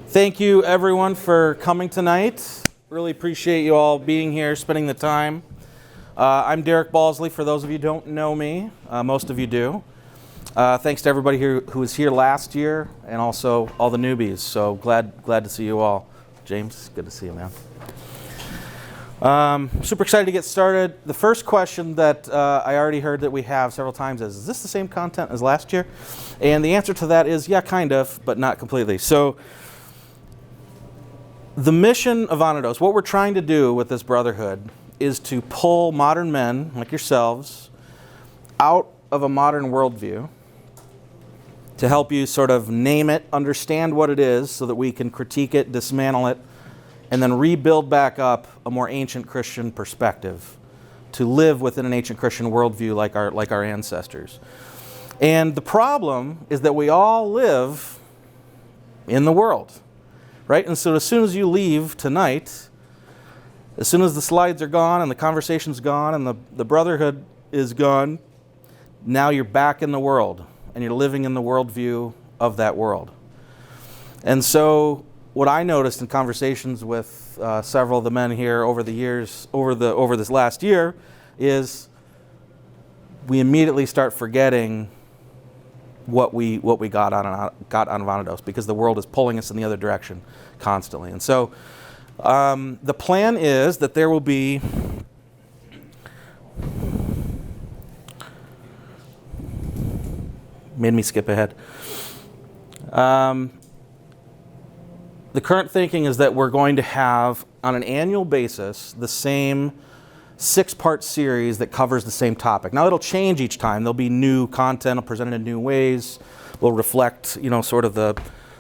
Thank you, everyone, for coming tonight. Really appreciate you all being here, spending the time. I'm Derek Balsley, for those of you who don't know me. Most of you do. Thanks to everybody here who was here last year, and also all the newbies. So glad to see you all. James, good to see you, man. Super excited to get started. The first question that I already heard that we have several times is this the same content as last year? And the answer to that is, yeah, kind of, but not completely. So the mission of Anodos, what we're trying to do with this brotherhood, is to pull modern men like yourselves out of a modern worldview, to help you sort of name it, understand what it is, so that we can critique it, dismantle it, and then rebuild back up a more ancient Christian perspective, to live within an ancient Christian worldview like our ancestors. And the problem is that we all live in the world, right? And so as soon as you leave tonight, as soon as the slides are gone and the conversation's gone and the brotherhood is gone, now you're back in the world and you're living in the worldview of that world. And so what I noticed in conversations with several of the men here over the years, over this last year, is we immediately start forgetting what we got out of Anodos, because the world is pulling us in the other direction constantly. And so the plan is that there will be made me skip ahead. The current thinking is that we're going to have, on an annual basis, the same 6-part series that covers the same topic. Now, it'll change each time. There'll be new content presented in new ways. Will reflect, sort of the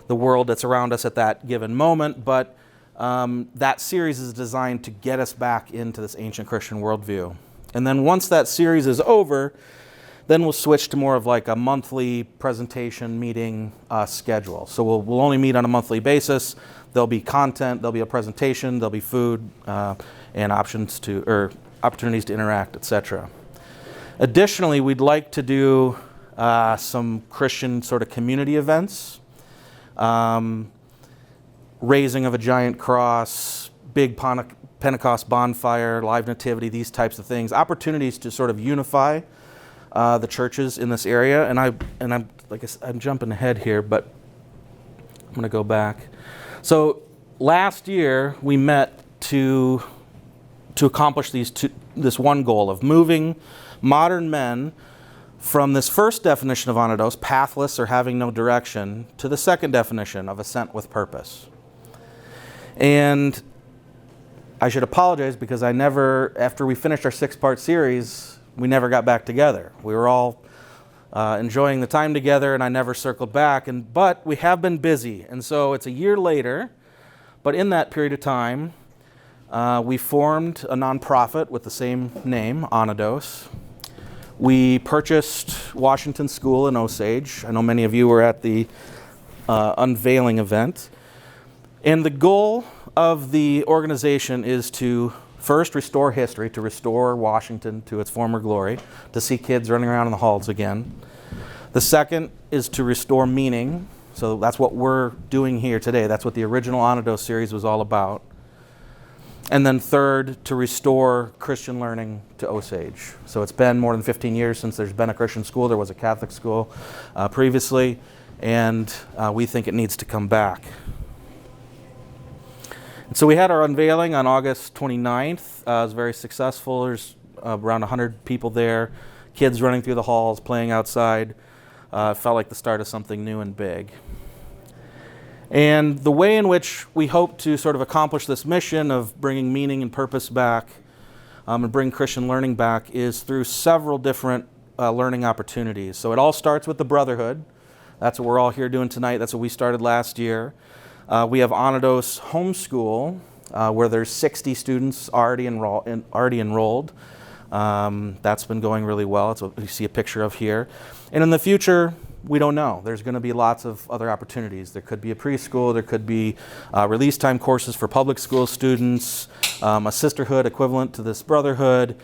world that's around us at that given moment. But that series is designed to get us back into this ancient Christian worldview. And then once that series is over, then we'll switch to more of like a monthly presentation meeting schedule. So we'll only meet on a monthly basis. There'll be content, there'll be a presentation, there'll be food, and opportunities to interact, etc. Additionally, we'd like to do some Christian sort of community events, raising of a giant cross, big Pentecost bonfire, live nativity, these types of things, opportunities to sort of unify the churches in this area. And I'm like I said, I'm jumping ahead here, but I'm going to go back. So last year we met to accomplish this one goal of moving modern men from this first definition of Anodos, pathless or having no direction, to the second definition of ascent with purpose. And I should apologize because after we finished our 6-part series, we never got back together. We were all enjoying the time together, and I never circled back. But we have been busy, and so it's a year later. But in that period of time, we formed a nonprofit with the same name, Anodos. We purchased Washington School in Osage. I know many of you were at the unveiling event. And the goal of the organization is to first restore history, to restore Washington to its former glory, to see kids running around in the halls again. The second is to restore meaning. So that's what we're doing here today. That's what the original Anodos series was all about. And then third, to restore Christian learning to Osage. So it's been more than 15 years since there's been a Christian school. There was a Catholic school previously, and we think it needs to come back. And so we had our unveiling on August 29th. It was very successful. There's around 100 people there, kids running through the halls, playing outside. Felt like the start of something new and big. And the way in which we hope to sort of accomplish this mission of bringing meaning and purpose back and bring Christian learning back is through several different learning opportunities. So it all starts with the brotherhood. That's what we're all here doing tonight. That's what we started last year. We have Anodos Homeschool, where there's 60 students already enrolled. That's been going really well. That's what you see a picture of here. And in the future, we don't know. There's going to be lots of other opportunities. There could be a preschool. There could be release time courses for public school students, a sisterhood equivalent to this brotherhood.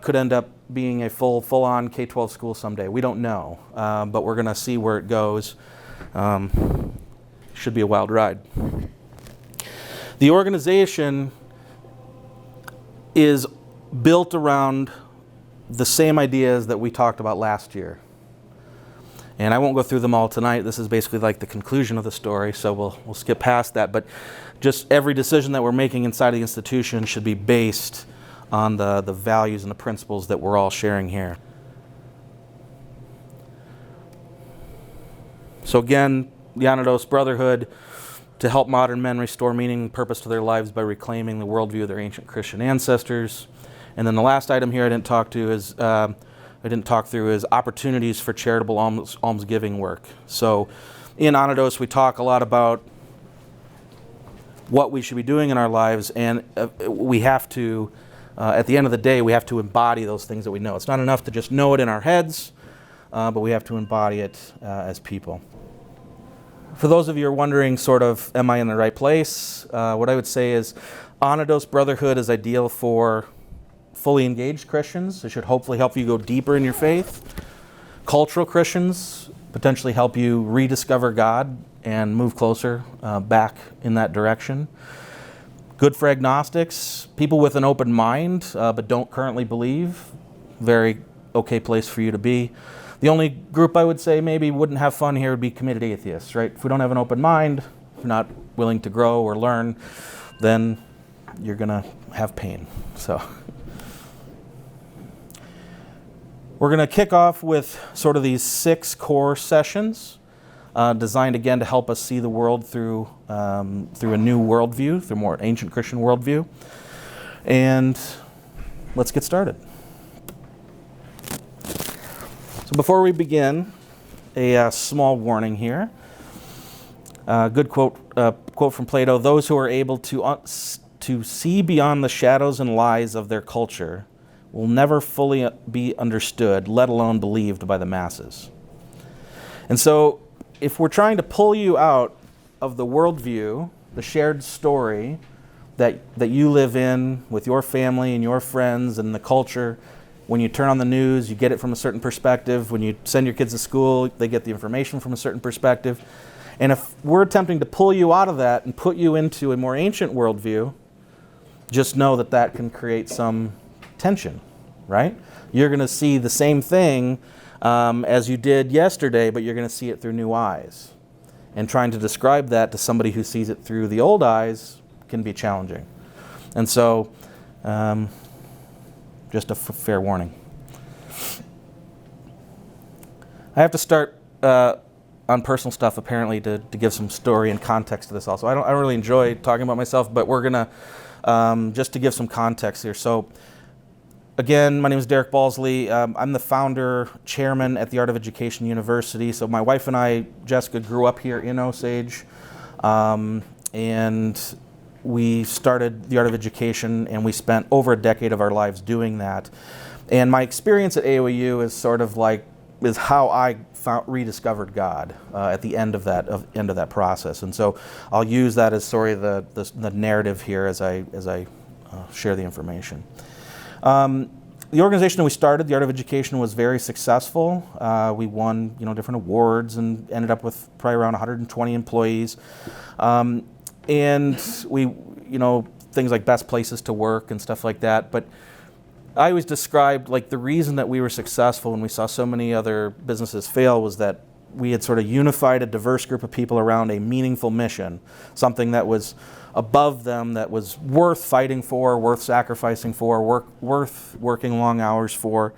Could end up being a full-on K-12 school someday. We don't know, but we're going to see where it goes. Should be a wild ride. The organization is built around the same ideas that we talked about last year. And I won't go through them all tonight. This is basically like the conclusion of the story, so we'll skip past that. But just every decision that we're making inside the institution should be based on the values and the principles that we're all sharing here. So again, the Anodos Brotherhood, to help modern men restore meaning and purpose to their lives by reclaiming the worldview of their ancient Christian ancestors. And then the last item here I didn't talk through is opportunities for charitable almsgiving work. So in Anodos, we talk a lot about what we should be doing in our lives, and we have to, at the end of the day, we have to embody those things that we know. It's not enough to just know it in our heads, but we have to embody it as people. For those of you who are wondering, sort of, am I in the right place? What I would say is Anodos Brotherhood is ideal for fully engaged Christians. It should hopefully help you go deeper in your faith. Cultural Christians, potentially help you rediscover God and move closer back in that direction. Good for agnostics, people with an open mind but don't currently believe. Very okay place for you to be. The only group I would say maybe wouldn't have fun here would be committed atheists, right? If we don't have an open mind, if you're not willing to grow or learn, then you're going to have pain. So we're going to kick off with sort of these 6 core sessions designed again to help us see the world through a new worldview, through more ancient Christian worldview. And let's get started. So before we begin, a small warning here. Good quote from Plato: "Those who are able to see beyond the shadows and lies of their culture will never fully be understood, let alone believed by the masses." And so, if we're trying to pull you out of the worldview, the shared story that you live in with your family and your friends and the culture, when you turn on the news, you get it from a certain perspective. When you send your kids to school, they get the information from a certain perspective. And if we're attempting to pull you out of that and put you into a more ancient worldview, just know that that can create some tension, right? You're going to see the same thing as you did yesterday, but you're going to see it through new eyes. And trying to describe that to somebody who sees it through the old eyes can be challenging. And so, just a fair warning. I have to start on personal stuff, apparently, to give some story and context to this also. I don't really enjoy talking about myself, but we're going to, just to give some context here. So, again, my name is Derek Balsley. I'm the founder, chairman at the Art of Education University. So my wife and I, Jessica, grew up here in Osage, and we started the Art of Education, and we spent over a decade of our lives doing that. And my experience at AOEU is sort of is how I rediscovered God at the end of that process. And so I'll use that as sort of the narrative here as I share the information. The organization that we started, the Art of Education, was very successful. We won, different awards and ended up with probably around 120 employees. And we, things like best places to work and stuff like that. But I always described, the reason that we were successful when we saw so many other businesses fail was that we had sort of unified a diverse group of people around a meaningful mission, something that was above them, that was worth fighting for, worth sacrificing for, worth working long hours for,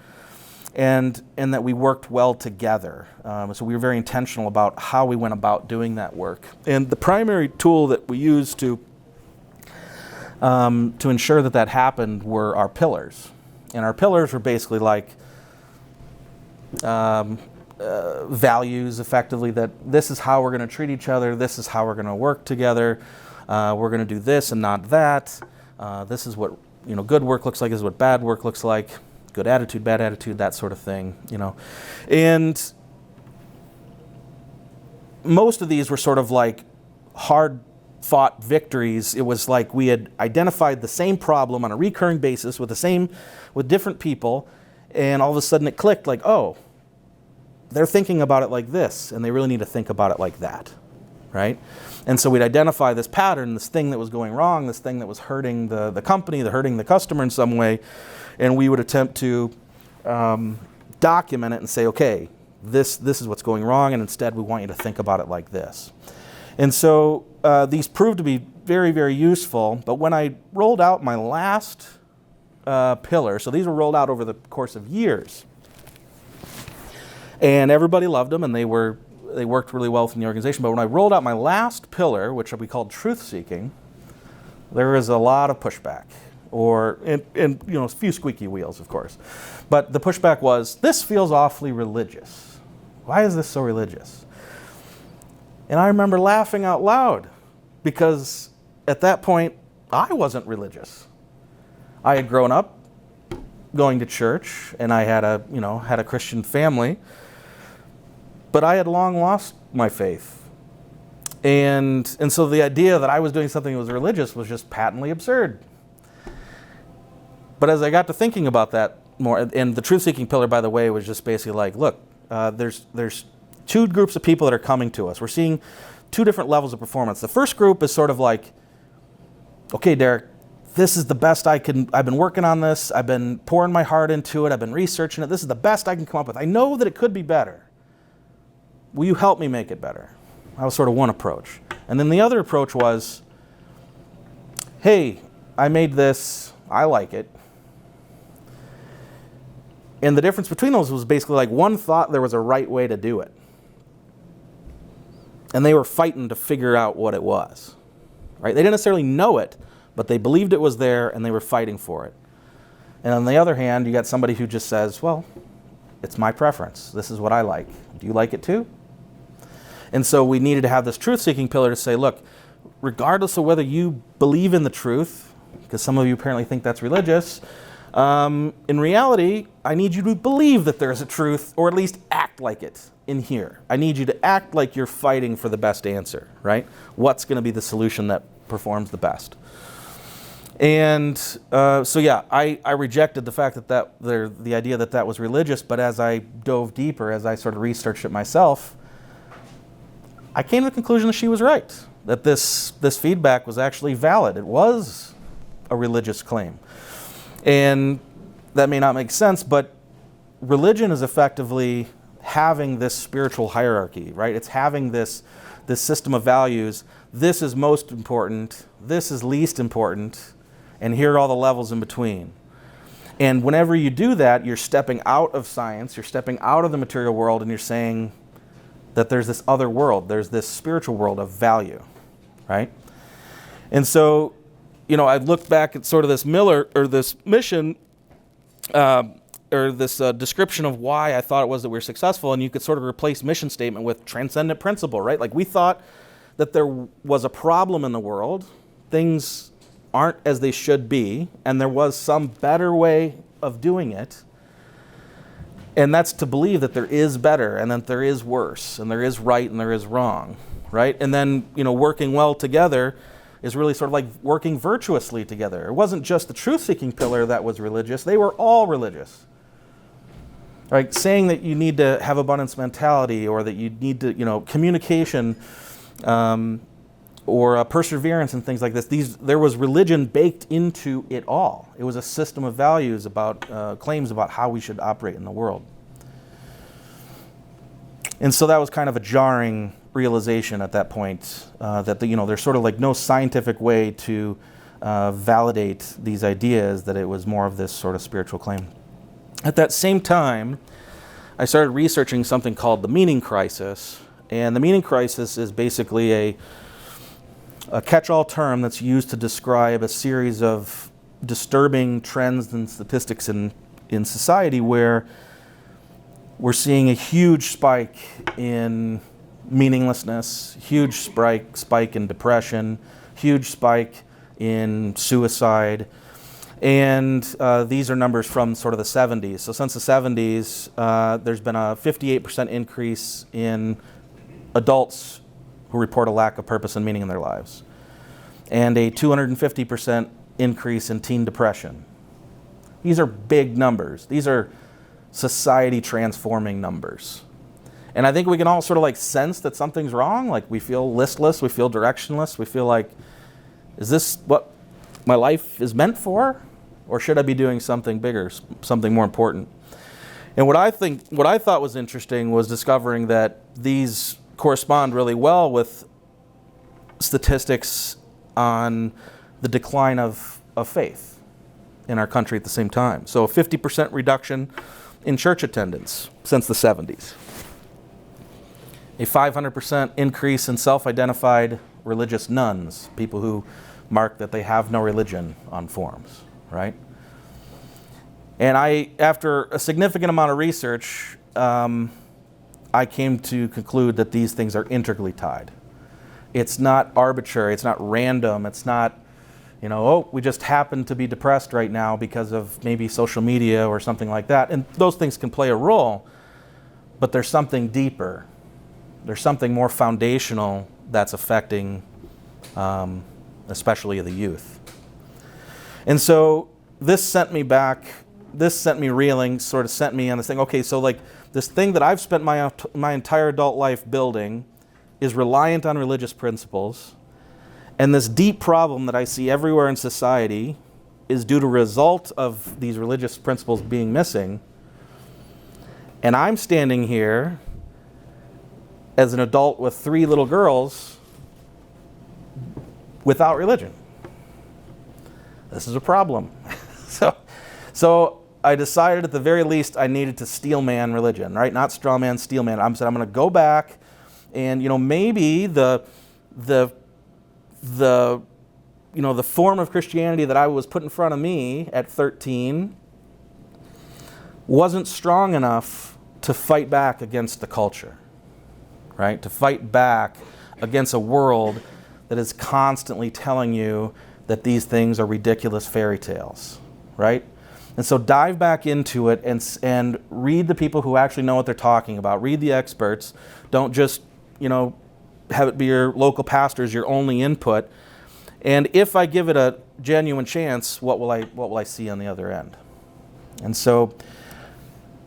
and that we worked well together. So we were very intentional about how we went about doing that work. And the primary tool that we used to ensure that happened were our pillars. And our pillars were basically values, effectively, that this is how we're going to treat each other, this is how we're going to work together, we're going to do this and not that, this is what good work looks like, this is what bad work looks like, good attitude, bad attitude, that sort of thing, And most of these were sort of hard-fought victories. It was like we had identified the same problem on a recurring basis with different people, and all of a sudden it clicked oh, they're thinking about it like this, and they really need to think about it like that, right? And so we'd identify this pattern, this thing that was going wrong, this thing that was hurting the company, hurting the customer in some way, and we would attempt to document it and say, okay, this is what's going wrong, and instead we want you to think about it like this. And so these proved to be very, very useful, but when I rolled out my last pillar, so these were rolled out over the course of years, and everybody loved them, and they worked really well within the organization, but when I rolled out my last pillar, which we called truth-seeking, there was a lot of pushback, and a few squeaky wheels, of course. But the pushback was, this feels awfully religious. Why is this so religious? And I remember laughing out loud, because at that point, I wasn't religious. I had grown up going to church, and I had a Christian family, but I had long lost my faith. And so the idea that I was doing something that was religious was just patently absurd. But as I got to thinking about that more, and the truth-seeking pillar, by the way, was just basically like, look, there's two groups of people that are coming to us. We're seeing two different levels of performance. The first group is sort of like, okay, Derek, this is the best I've been working on this. I've been pouring my heart into it. I've been researching it. This is the best I can come up with. I know that it could be better. Will you help me make it better? That was sort of one approach. And then the other approach was, hey, I made this. I like it. And the difference between those was basically like one thought there was a right way to do it. And they were fighting to figure out what it was. Right? They didn't necessarily know it, but they believed it was there and they were fighting for it. And on the other hand, you got somebody who just says, well, it's my preference. This is what I like. Do you like it too? And so we needed to have this truth-seeking pillar to say, look, regardless of whether you believe in the truth, because some of you apparently think that's religious, in reality, I need you to believe that there's a truth, or at least act like it in here. I need you to act like you're fighting for the best answer, right? What's going to be the solution that performs the best? And so yeah, I rejected the fact that the idea that was religious, but as I dove deeper, as I sort of researched it myself, I came to the conclusion that she was right, that this feedback was actually valid. It was a religious claim. And that may not make sense, but religion is effectively having this spiritual hierarchy, right? It's having this system of values. This is most important, this is least important, and here are all the levels in between. And whenever you do that, you're stepping out of science, you're stepping out of the material world, and you're saying that there's this other world, there's this spiritual world of value, right? And so, I looked back at sort of this this mission, or this description of why I thought it was that we were successful, and you could sort of replace mission statement with transcendent principle, right? Like we thought that there was a problem in the world, things aren't as they should be, and there was some better way of doing it. And that's to believe that there is better, and that there is worse, and there is right, and there is wrong, right? And then, working well together is really sort of like working virtuously together. It wasn't just the truth-seeking pillar that was religious. They were all religious. Right? Saying that you need to have abundance mentality, or that you need to, communication, or perseverance and things like this. There was religion baked into it all. It was a system of values about claims about how we should operate in the world. And so that was kind of a jarring realization at that point, that there's sort of like no scientific way to validate these ideas, that it was more of this sort of spiritual claim. At that same time, I started researching something called the meaning crisis. And the meaning crisis is basically a catch-all term that's used to describe a series of disturbing trends and statistics in society where we're seeing a huge spike in meaninglessness, huge spike in depression, huge spike in suicide. And these are numbers from sort of the 70s. So since the 70s, there's been a 58% increase in adults who report a lack of purpose and meaning in their lives, and a 250% increase in teen depression. These are big numbers. These are society transforming numbers. And I think we can all sort of like sense that something's wrong. Like we feel listless, we feel directionless, we feel like, is this what my life is meant for? Or should I be doing something bigger, something more important? And what I thought was interesting was discovering that these correspond really well with statistics on the decline of faith in our country at the same time. So a 50% reduction in church attendance since the 70s. A 500% increase in self-identified religious nones, people who mark that they have no religion on forms, right? And after a significant amount of research, I came to conclude that these things are integrally tied. It's not arbitrary, it's not random, it's not, we just happen to be depressed right now because of maybe social media or something like that. And those things can play a role, but there's something deeper. There's something more foundational that's affecting especially the youth. And so this sent me reeling, sort of sent me on this thing. Okay, so like this thing that I've spent my entire adult life building is reliant on religious principles, and this deep problem that I see everywhere in society is due to a result of these religious principles being missing. And I'm standing here as an adult with 3 little girls without religion. This is a problem. So I decided at the very least I needed to steelman religion, right? Not strawman, steelman. I'm going to go back and, maybe the form of Christianity that I was put in front of me at 13 wasn't strong enough to fight back against the culture, right? To fight back against a world that is constantly telling you that these things are ridiculous fairy tales, right? And so dive back into it and read the people who actually know what they're talking about. Read the experts. Don't just, have it be your local pastors, your only input. And if I give it a genuine chance, what will I see on the other end? And so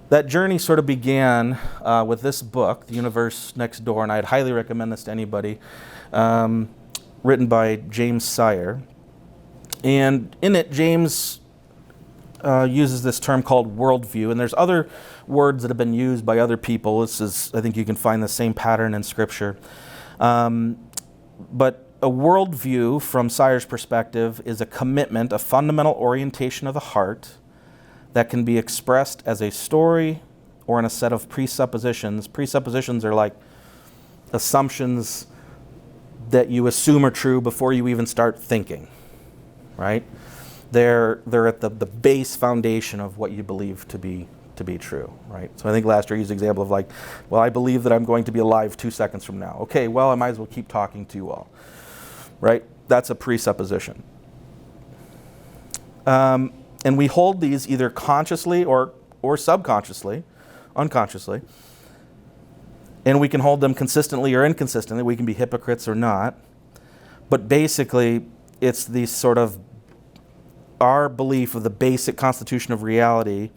that journey sort of began with this book, The Universe Next Door, and I'd highly recommend this to anybody, written by James Sire. And in it, James uses this term called worldview, and there's other words that have been used by other people. I think you can find the same pattern in Scripture. But a worldview, from Sire's perspective, is a commitment, a fundamental orientation of the heart that can be expressed as a story or in a set of presuppositions. Presuppositions are like assumptions that you assume are true before you even start thinking, right? They're at the base foundation of what you believe to be true, right? So I think last year I used the example of I believe that I'm going to be alive 2 seconds from now. Okay, well, I might as well keep talking to you all, right? That's a presupposition. And we hold these either consciously or subconsciously, unconsciously, and we can hold them consistently or inconsistently. We can be hypocrites or not. But basically, it's the sort of our belief of the basic constitution of reality,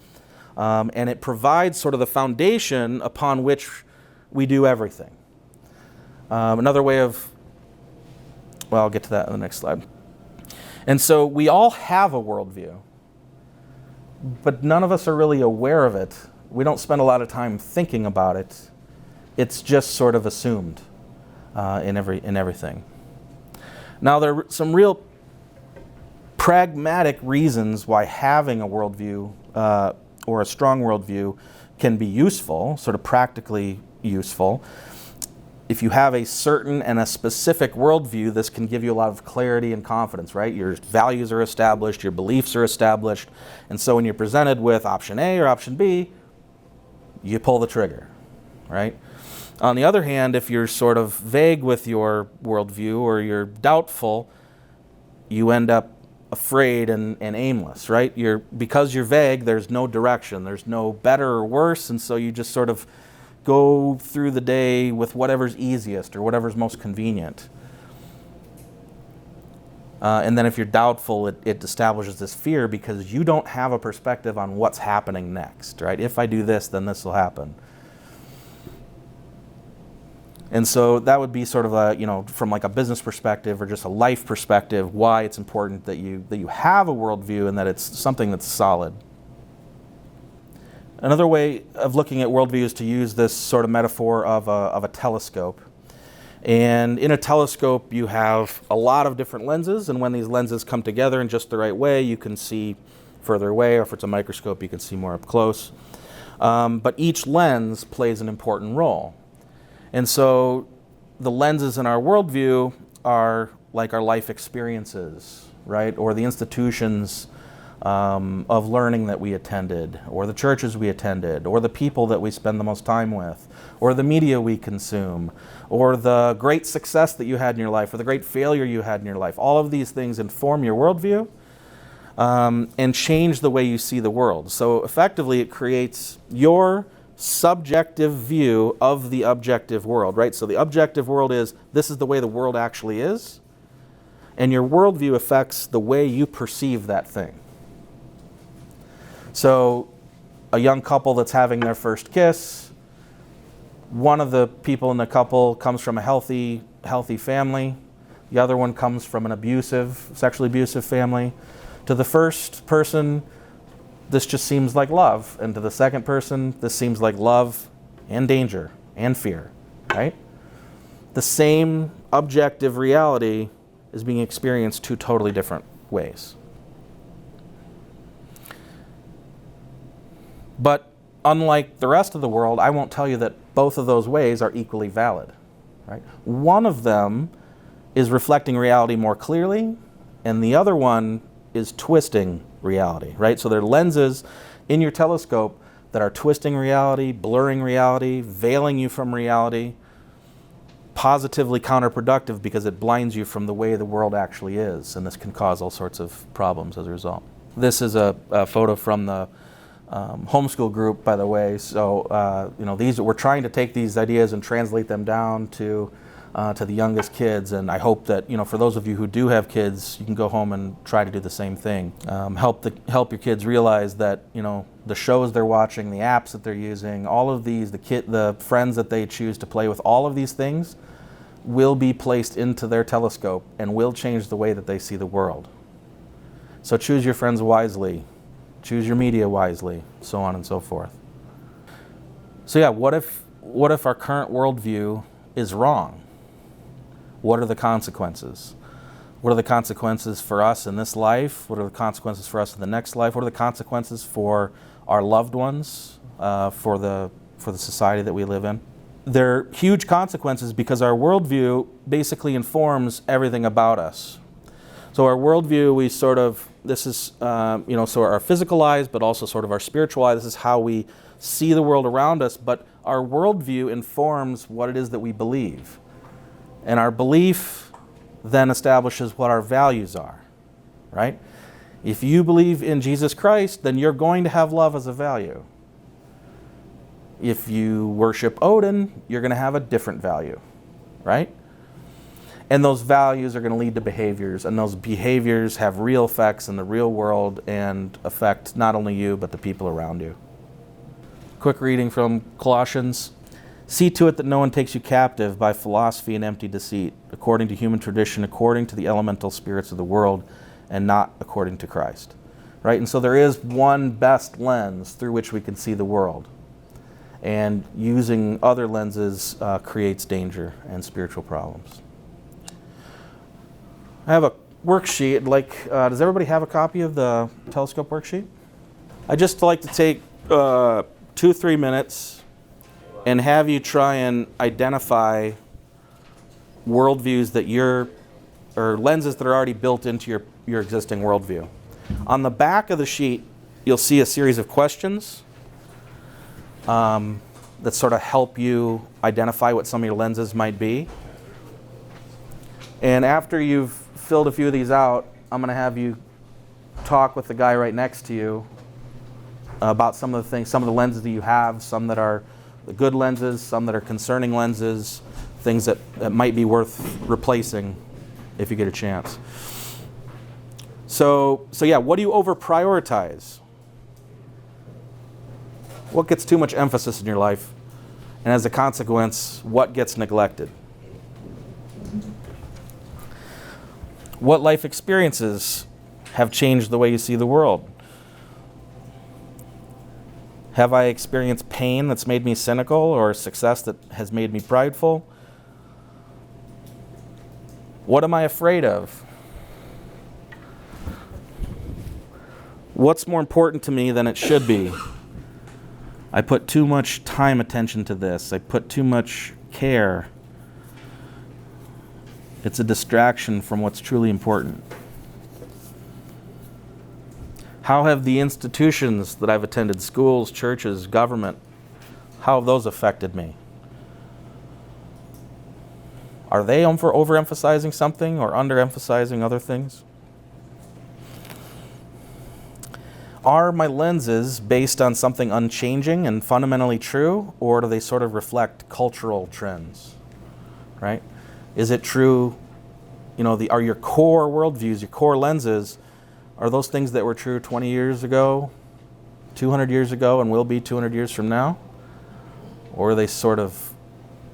and it provides sort of the foundation upon which we do everything. Another way of, I'll get to that in the next slide. And so we all have a worldview, but none of us are really aware of it. We don't spend a lot of time thinking about it. It's just sort of assumed in everything. Now, there are some real pragmatic reasons why having a worldview or a strong worldview can be useful, sort of practically useful. If you have a certain and a specific worldview, this can give you a lot of clarity and confidence, right? Your values are established, your beliefs are established, and so when you're presented with option A or option B, you pull the trigger, right? On the other hand, if you're sort of vague with your worldview or you're doubtful, you end up afraid and aimless, right? Because you're vague, there's no direction, there's no better or worse, and so you just sort of go through the day with whatever's easiest or whatever's most convenient. And then if you're doubtful, it establishes this fear because you don't have a perspective on what's happening next, right? If I do this, then this will happen. And so that would be sort of a, from like a business perspective or just a life perspective, why it's important that you have a worldview and that it's something that's solid. Another way of looking at worldview is to use this sort of metaphor of a telescope. And in a telescope, you have a lot of different lenses, and when these lenses come together in just the right way, you can see further away, or if it's a microscope, you can see more up close. But each lens plays an important role. And so the lenses in our worldview are like our life experiences, right? Or the institutions of learning that we attended, or the churches we attended, or the people that we spend the most time with, or the media we consume, or the great success that you had in your life, or the great failure you had in your life. All of these things inform your worldview and change the way you see the world. So effectively, it creates your subjective view of the objective world, right? So the objective world is, this is the way the world actually is, and your worldview affects the way you perceive that thing. So a young couple that's having their first kiss, one of the people in the couple comes from a healthy family, the other one comes from an sexually abusive family. To the first person, this just seems like love, and to the second person, this seems like love and danger and fear, right? The same objective reality is being experienced two totally different ways. But unlike the rest of the world, I won't tell you that both of those ways are equally valid, right? One of them is reflecting reality more clearly, and the other one is twisting reality, right? So there are lenses in your telescope that are twisting reality, blurring reality, veiling you from reality, positively counterproductive because it blinds you from the way the world actually is, and this can cause all sorts of problems as a result. This is a photo from the homeschool group, by the way. So we're trying to take these ideas and translate them down to the youngest kids, and I hope that for those of you who do have kids, you can go home and try to do the same thing. Help your kids realize that the shows they're watching, the apps that they're using, all of these, the friends that they choose to play with, all of these things will be placed into their telescope and will change the way that they see the world. So choose your friends wisely. Choose your media wisely, so on and so forth. So yeah, what if our current worldview is wrong? What are the consequences? What are the consequences for us in this life? What are the consequences for us in the next life? What are the consequences for our loved ones, for the society that we live in? They're huge consequences because our worldview basically informs everything about us. So our worldview, this is so our physical eyes, but also sort of our spiritual eye. This is how we see the world around us, but our worldview informs what it is that we believe. And our belief then establishes what our values are, right? If you believe in Jesus Christ, then you're going to have love as a value. If you worship Odin, you're going to have a different value, right? And those values are going to lead to behaviors, and those behaviors have real effects in the real world and affect not only you, but the people around you. Quick reading from Colossians. See to it that no one takes you captive by philosophy and empty deceit, according to human tradition, according to the elemental spirits of the world, and not according to Christ. Right? And so there is one best lens through which we can see the world. And using other lenses creates danger and spiritual problems. I have a worksheet. Does everybody have a copy of the telescope worksheet? I'd just like to take 2-3 minutes and have you try and identify worldviews or lenses that are already built into your existing worldview. On the back of the sheet, you'll see a series of questions that sort of help you identify what some of your lenses might be. And after you've filled a few of these out, I'm going to have you talk with the guy right next to you about some of the lenses that you have, some that are the good lenses, some that are concerning lenses, things that might be worth replacing if you get a chance. So yeah, what do you over prioritize? What gets too much emphasis in your life? And as a consequence, what gets neglected? What life experiences have changed the way you see the world? Have I experienced pain that's made me cynical, or success that has made me prideful? What am I afraid of? What's more important to me than it should be? I put too much time, attention to this. I put too much care. It's a distraction from what's truly important. How have the institutions that I've attended, schools, churches, government, how have those affected me? Are they overemphasizing something or underemphasizing other things? Are my lenses based on something unchanging and fundamentally true, or do they sort of reflect cultural trends, right? Is it true, are your core worldviews, your core lenses, are those things that were true 20 years ago, 200 years ago, and will be 200 years from now? Or are they sort of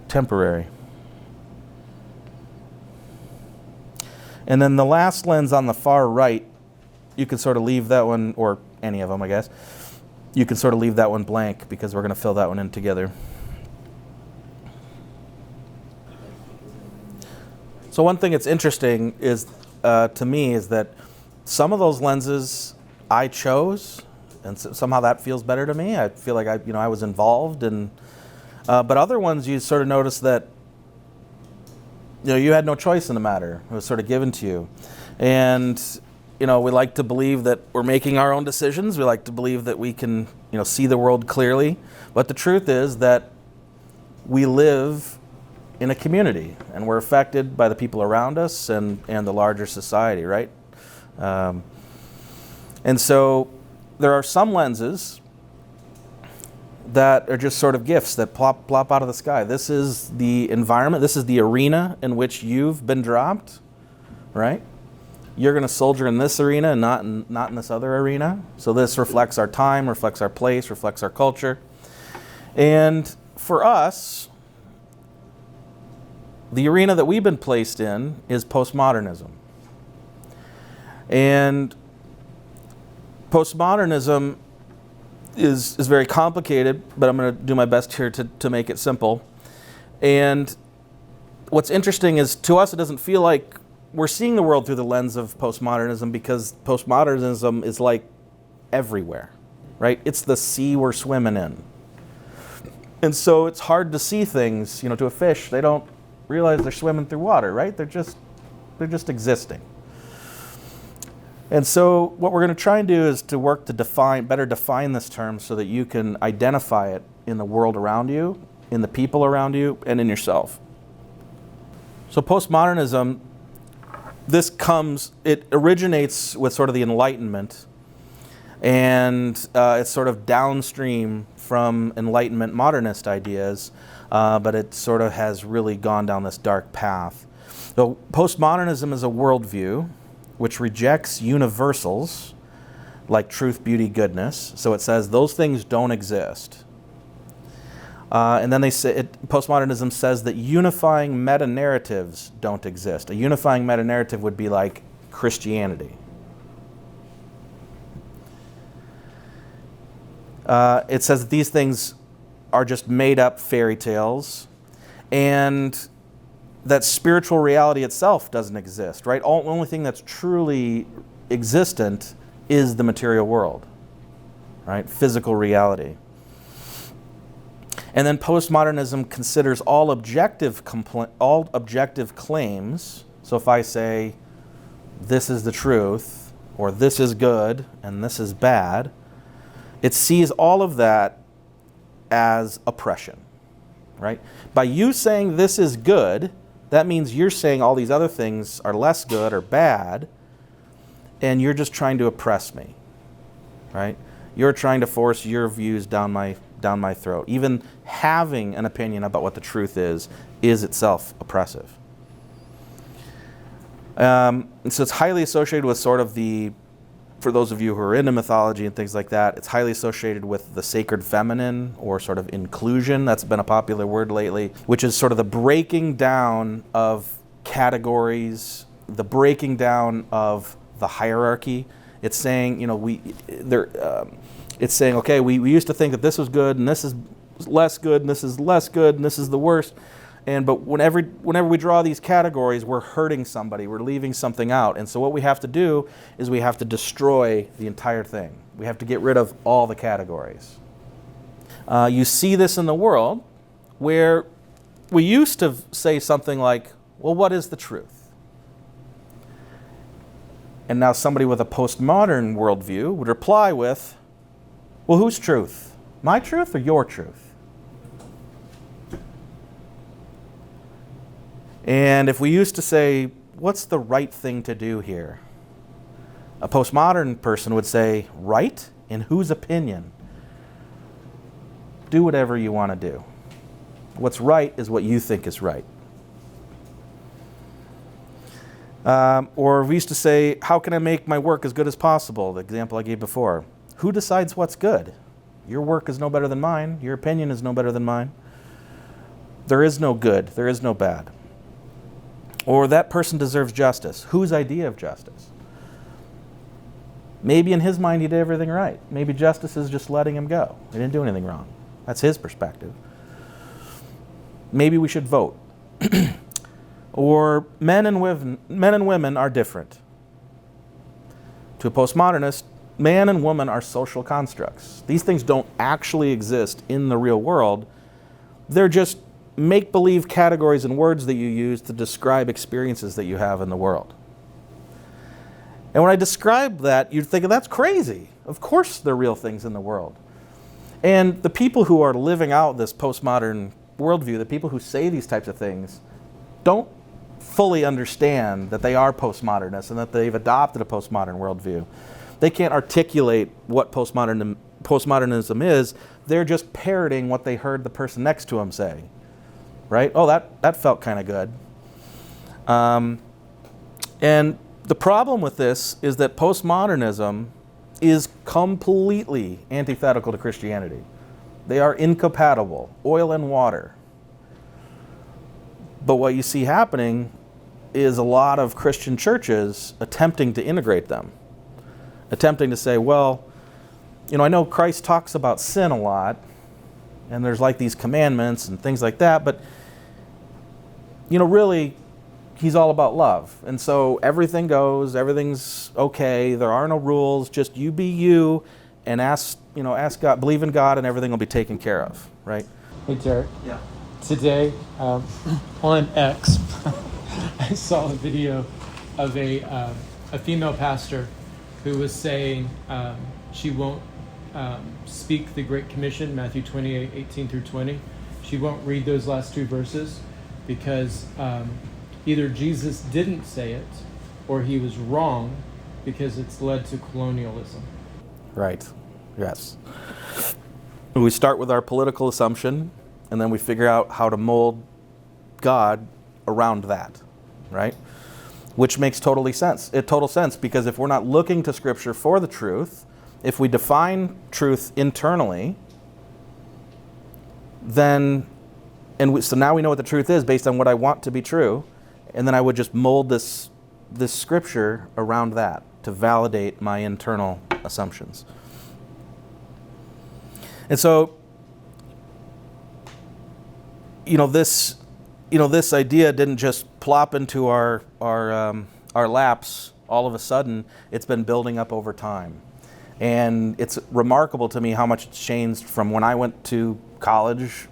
temporary? And then the last lens on the far right, you could sort of leave that one, or any of them, I guess. You can sort of leave that one blank because we're going to fill that one in together. So one thing that's interesting is, to me, is that some of those lenses I chose, and somehow that feels better to me. I feel like I was involved, but other ones you sort of notice that you had no choice in the matter. It was sort of given to you, and we like to believe that we're making our own decisions. We like to believe that we can see the world clearly, but the truth is that we live in a community, and we're affected by the people around us and the larger society, right? And so there are some lenses that are just sort of gifts that plop out of the sky. This is the environment, this is the arena in which you've been dropped, right? You're going to soldier in this arena and not in this other arena. So this reflects our time, reflects our place, reflects our culture. And for us, the arena that we've been placed in is postmodernism. And postmodernism is very complicated, but I'm going to do my best here to make it simple. And what's interesting is, to us, it doesn't feel like we're seeing the world through the lens of postmodernism, because postmodernism is like everywhere, right? It's the sea we're swimming in. And so it's hard to see things, to a fish. They don't realize they're swimming through water, right? They're just existing. And so what we're going to try and do is to work to better define this term so that you can identify it in the world around you, in the people around you, and in yourself. So postmodernism, it originates with sort of the Enlightenment, and it's sort of downstream from Enlightenment modernist ideas, but it sort of has really gone down this dark path. So postmodernism is a worldview which rejects universals like truth, beauty, goodness. So it says those things don't exist. And then postmodernism says that unifying meta-narratives don't exist. A unifying meta-narrative would be like Christianity. It says that these things are just made-up fairy tales, and that spiritual reality itself doesn't exist, right? The only thing that's truly existent is the material world, right? Physical reality. And then postmodernism considers all objective claims. So if I say, this is the truth, or this is good, and this is bad, it sees all of that as oppression, right? By you saying this is good, that means you're saying all these other things are less good or bad, and you're just trying to oppress me, right? You're trying to force your views down my throat. Even having an opinion about what the truth is itself oppressive. And so it's highly associated with sort of the for those of you who are into mythology and things like that, it's highly associated with the sacred feminine, or sort of inclusion. That's been a popular word lately, which is sort of the breaking down of categories, the breaking down of the hierarchy. It's saying, it's saying, okay, we used to think that this was good, and this is less good, and this is less good, and this is the worst. But whenever we draw these categories, we're hurting somebody, we're leaving something out. And so what we have to do is we have to destroy the entire thing. We have to get rid of all the categories. You see this in the world, where we used to say something like, well, what is the truth? And now somebody with a postmodern worldview would reply with, well, whose truth? My truth or your truth? And if we used to say, what's the right thing to do here? A postmodern person would say, right? In whose opinion? Do whatever you want to do. What's right is what you think is right. Or we used to say, how can I make my work as good as possible? The example I gave before. Who decides what's good? Your work is no better than mine. Your opinion is no better than mine. There is no good. There is no bad. Or that person deserves justice. Whose idea of justice? Maybe in his mind he did everything right. Maybe justice is just letting him go. He didn't do anything wrong. That's his perspective. Maybe we should vote. Or men and women are different. To a postmodernist, man and woman are social constructs. These things don't actually exist in the real world. They're just make-believe categories and words that you use to describe experiences that you have in the world. And when I describe that, you'd think, that's crazy. Of course there are real things in the world. And the people who are living out this postmodern worldview, the people who say these types of things, don't fully understand that they are postmodernists and that they've adopted a postmodern worldview. They can't articulate what postmodernism is. They're just parroting what they heard the person next to them say. Right? Oh, that felt kind of good. And the problem with this is that postmodernism is completely antithetical to Christianity. They are incompatible, oil and water. But what you see happening is a lot of Christian churches attempting to integrate them. Attempting to say, well, I know Christ talks about sin a lot, and there's like these commandments and things like that, but really, he's all about love. And so everything goes, everything's okay, there are no rules, just you be you, and ask God, believe in God, and everything will be taken care of, right? Hey, Derek. Yeah. Today, on X, I saw a video of a female pastor who was saying she won't speak the Great Commission, Matthew 28, 18 through 20. She won't read those last two verses because either Jesus didn't say it or he was wrong because it's led to colonialism. Right. Yes. We start with our political assumption, and then we figure out how to mold God around that, right? Which makes total sense, because if we're not looking to Scripture for the truth, if we define truth internally, then, so now we know what the truth is based on what I want to be true, and then I would just mold this Scripture around that to validate my internal assumptions. And so, this idea didn't just plop into our laps all of a sudden. It's been building up over time. And it's remarkable to me how much it's changed from when I went to college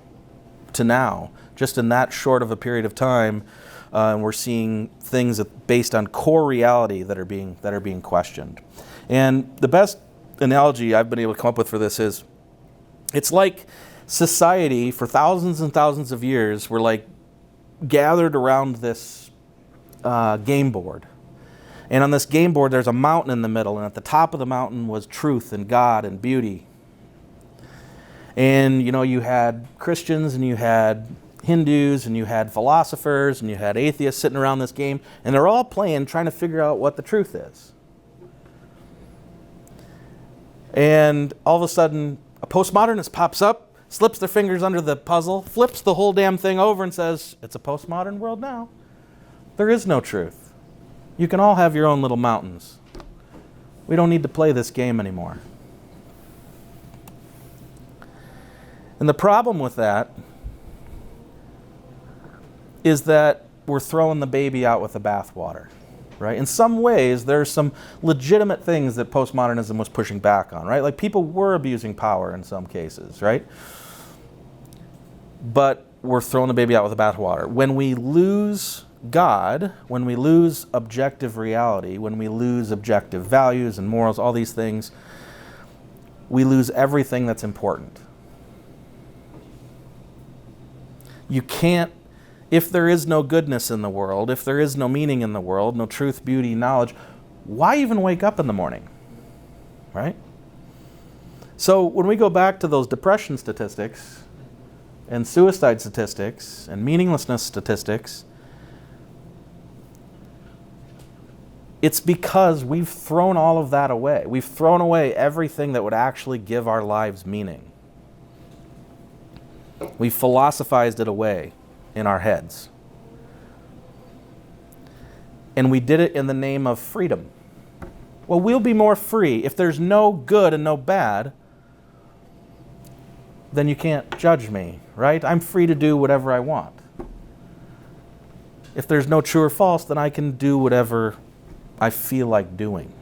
to now, just in that short of a period of time. And we're seeing things based on core reality that are being questioned. And the best analogy I've been able to come up with for this is, it's like society for thousands and thousands of years were like gathered around this game board. And on this game board, there's a mountain in the middle, and at the top of the mountain was truth and God and beauty. And, you had Christians, and you had Hindus, and you had philosophers, and you had atheists sitting around this game, and they're all playing, trying to figure out what the truth is. And all of a sudden, a postmodernist pops up, slips their fingers under the puzzle, flips the whole damn thing over and says, it's a postmodern world now. There is no truth. You can all have your own little mountains. We don't need to play this game anymore. And the problem with that is that we're throwing the baby out with the bathwater, right? In some ways, there's some legitimate things that postmodernism was pushing back on, right? Like people were abusing power in some cases, right? But we're throwing the baby out with the bathwater. When we lose God, when we lose objective reality, when we lose objective values and morals, all these things, we lose everything that's important. You can't, if there is no goodness in the world, if there is no meaning in the world, no truth, beauty, knowledge, why even wake up in the morning, right? So when we go back to those depression statistics and suicide statistics and meaninglessness statistics, it's because we've thrown all of that away. We've thrown away everything that would actually give our lives meaning. We've philosophized it away in our heads. And we did it in the name of freedom. Well, we'll be more free. If there's no good and no bad, then you can't judge me, right? I'm free to do whatever I want. If there's no true or false, then I can do whatever I feel like doing.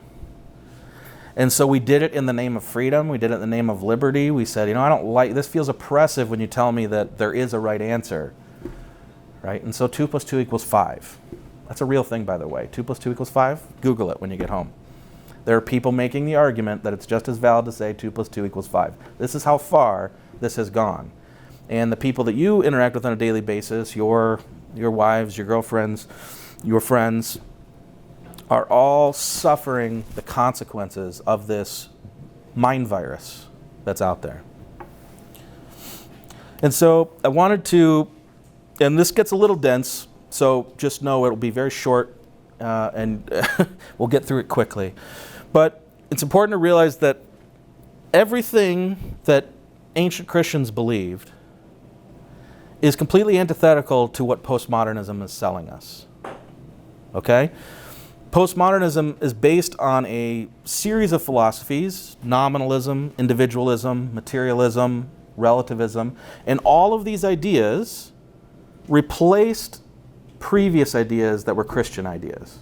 And so we did it in the name of freedom. We did it in the name of liberty. We said, I don't like, this feels oppressive when you tell me that there is a right answer, right? And so 2 + 2 = 5. That's a real thing, by the way. 2 + 2 = 5. Google it when you get home. There are people making the argument that it's just as valid to say 2 + 2 = 5. This is how far this has gone. And the people that you interact with on a daily basis, your wives, your girlfriends, your friends, are all suffering the consequences of this mind virus that's out there. And so I wanted to, and this gets a little dense, so just know it'll be very short and we'll get through it quickly. But it's important to realize that everything that ancient Christians believed is completely antithetical to what postmodernism is selling us. Okay? Postmodernism is based on a series of philosophies: nominalism, individualism, materialism, relativism, and all of these ideas replaced previous ideas that were Christian ideas.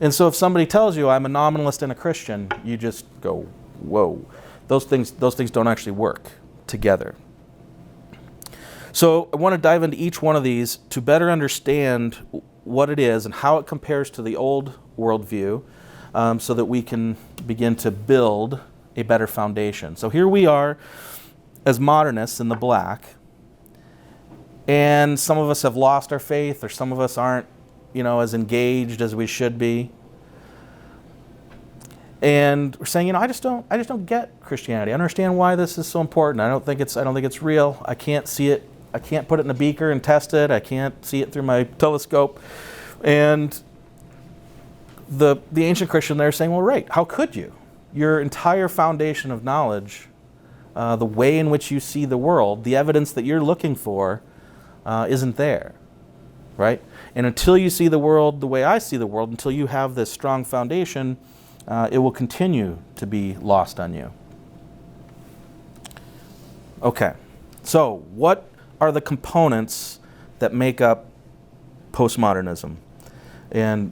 And so if somebody tells you, I'm a nominalist and a Christian, you just go, whoa. Those things don't actually work together. So I want to dive into each one of these to better understand what it is and how it compares to the old worldview, so that we can begin to build a better foundation. So here we are as modernists in the black, and some of us have lost our faith, or some of us aren't, as engaged as we should be. And we're saying, I just don't get Christianity. I don't understand why this is so important. I don't think it's real. I can't see it. I can't put it in a beaker and test it. I can't see it through my telescope. And the ancient Christian there is saying, well, right, how could you? Your entire foundation of knowledge, the way in which you see the world, the evidence that you're looking for, isn't there, right? And until you see the world the way I see the world, until you have this strong foundation, it will continue to be lost on you. Okay, so what are the components that make up postmodernism? And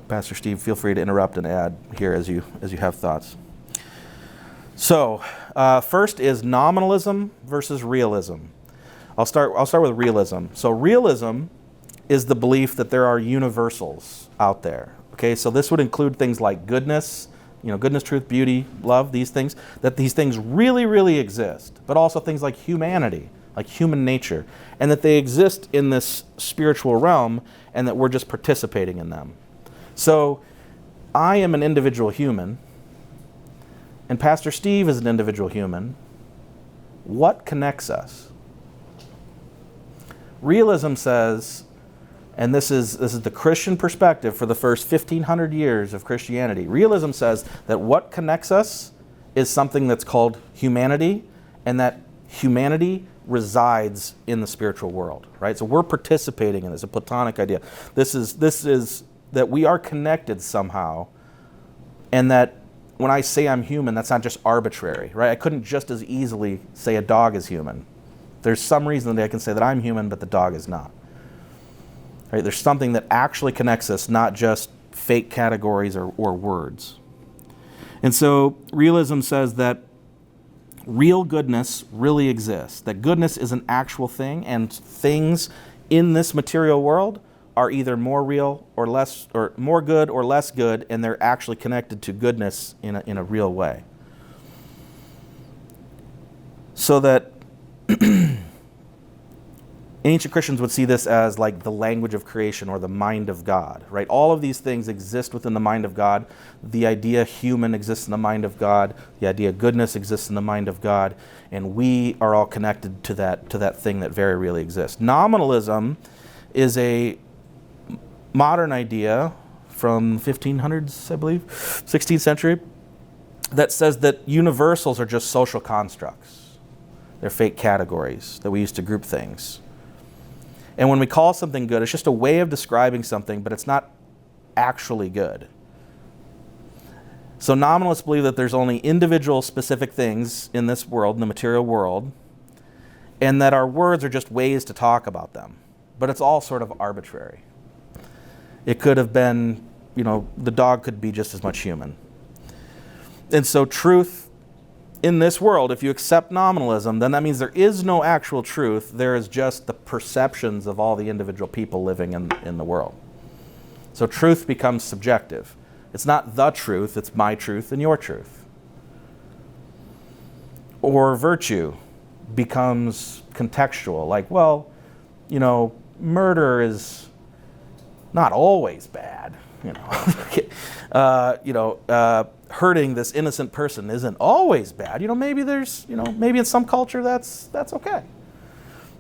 Pastor Steve, feel free to interrupt and add here as you have thoughts. So first is nominalism versus realism. I'll start with realism. So realism is the belief that there are universals out there. Okay, so this would include things like goodness, goodness, truth, beauty, love, these things, that these things really, really exist, but also things like humanity, like human nature, and that they exist in this spiritual realm and that we're just participating in them. So I am an individual human, and Pastor Steve is an individual human. What connects us? Realism says And this is the Christian perspective for the first 1,500 years of Christianity. Realism says that what connects us is something that's called humanity, and that humanity resides in the spiritual world, right? So we're participating in this, a Platonic idea. This is that we are connected somehow, and that when I say I'm human, that's not just arbitrary, right? I couldn't just as easily say a dog is human. There's some reason that I can say that I'm human, but the dog is not. Right? There's something that actually connects us, not just fake categories or words. And so realism says that real goodness really exists, that goodness is an actual thing, and things in this material world are either more real or less, or more good or less good, and they're actually connected to goodness in a real way. So that ancient Christians would see this as like the language of creation or the mind of God, right? All of these things exist within the mind of God. The idea human exists in the mind of God. The idea goodness exists in the mind of God. And we are all connected to that thing that very really exists. Nominalism is a modern idea from 1500s, I believe, 16th century, that says that universals are just social constructs. They're fake categories that we use to group things. And when we call something good, it's just a way of describing something, but it's not actually good. So nominalists believe that there's only individual specific things in this world, in the material world, and that our words are just ways to talk about them. But it's all sort of arbitrary. It could have been, the dog could be just as much human. And so truth in this world, if you accept nominalism, then that means there is no actual truth. There is just the perceptions of all the individual people living in the world. So truth becomes subjective. It's not the truth, it's my truth and your truth. Or virtue becomes contextual. Like, murder is not always bad. Hurting this innocent person isn't always bad. Maybe in some culture that's okay,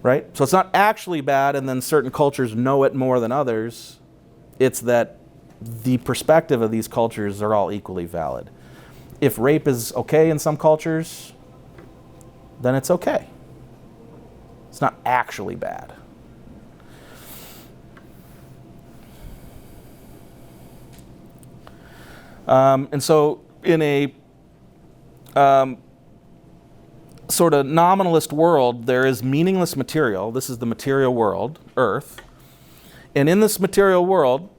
right? So it's not actually bad, and then certain cultures know it more than others. It's that the perspective of these cultures are all equally valid. If rape is okay in some cultures, then it's okay. It's not actually bad. And so in a sort of nominalist world, there is meaningless material. This is the material world, Earth. And in this material world,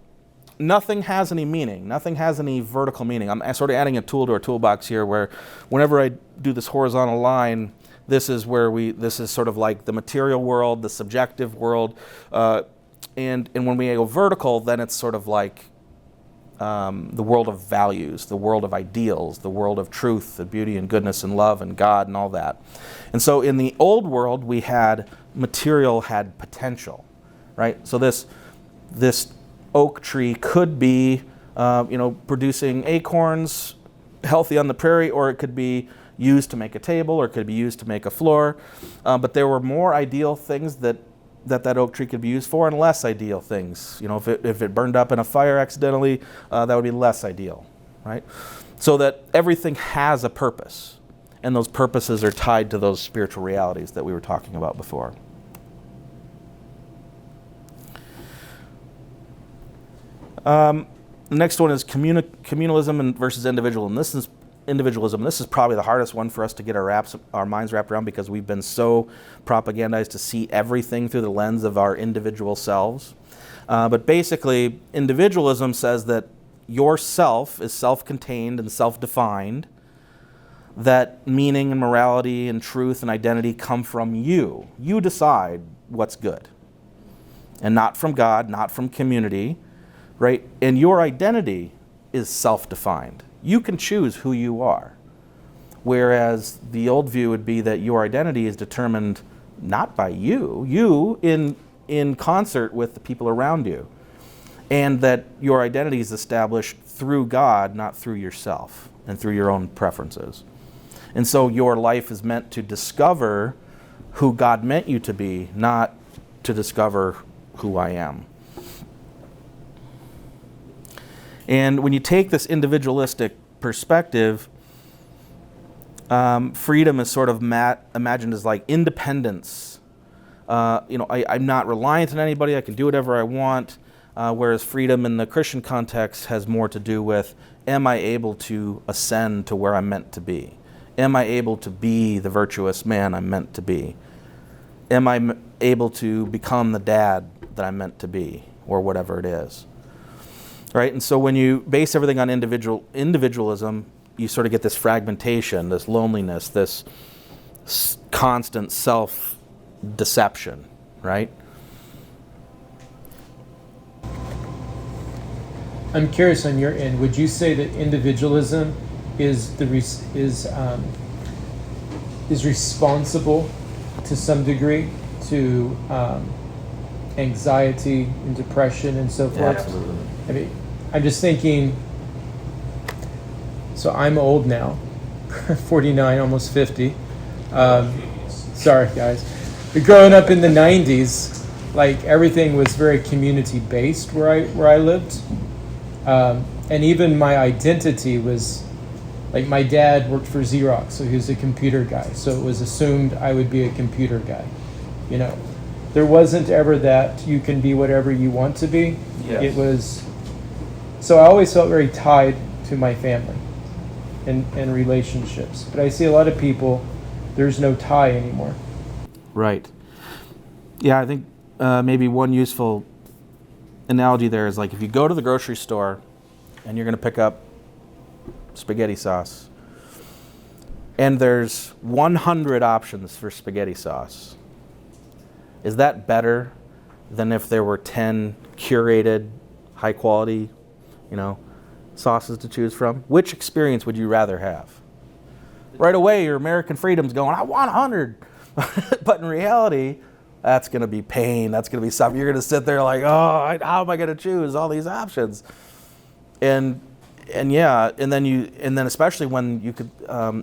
nothing has any meaning. Nothing has any vertical meaning. I'm sort of adding a tool to our toolbox here where whenever I do this horizontal line, this is sort of like the material world, the subjective world. And when we go vertical, then it's sort of like the world of values, the world of ideals, the world of truth and beauty and goodness and love and God and all that. And so in the old world, material had potential, right? So this oak tree could be, producing acorns, healthy on the prairie, or it could be used to make a table, or it could be used to make a floor. But there were more ideal things that oak tree could be used for, and less ideal things. If it burned up in a fire accidentally, that would be less ideal, right? So that everything has a purpose, and those purposes are tied to those spiritual realities that we were talking about before. The next one is communalism versus individualism. This is probably the hardest one for us to get our minds wrapped around, because we've been so propagandized to see everything through the lens of our individual selves. But basically, individualism says that your self is self-contained and self-defined, that meaning and morality and truth and identity come from you. You decide what's good, and not from God, not from community, right? And your identity is self-defined. You can choose who you are. Whereas the old view would be that your identity is determined not by you in concert with the people around you. And that your identity is established through God, not through yourself and through your own preferences. And so your life is meant to discover who God meant you to be, not to discover who I am. And when you take this individualistic perspective, freedom is sort of imagined as like independence. I'm not reliant on anybody. I can do whatever I want. Whereas freedom in the Christian context has more to do with, am I able to ascend to where I'm meant to be? Am I able to be the virtuous man I'm meant to be? Am I able to become the dad that I'm meant to be, or whatever it is? Right? And so when you base everything on individualism, you sort of get this fragmentation, this loneliness, this constant self-deception, right? I'm curious on your end. Would you say that individualism is responsible to some degree to anxiety and depression and so forth? Yeah, absolutely. I mean, I'm just thinking. So I'm old now, 49, almost 50. Sorry, guys. But growing up in the 90s, like everything was very community based where I lived. And even my identity was, like my dad worked for Xerox, so he was a computer guy. So it was assumed I would be a computer guy. You know, there wasn't ever that you can be whatever you want to be. Yes. It was, so I always felt very tied to my family and relationships. But I see a lot of people, there's no tie anymore. Right. Yeah, I think maybe one useful analogy there is like if you go to the grocery store and you're going to pick up spaghetti sauce and there's 100 options for spaghetti sauce, is that better than if there were 10 curated, high quality, sauces to choose from? Which experience would you rather have? Right away, your American freedom's going, I want 100. But in reality, that's going to be pain. That's going to be something. You're going to sit there like, how am I going to choose all these options? And then especially when you could,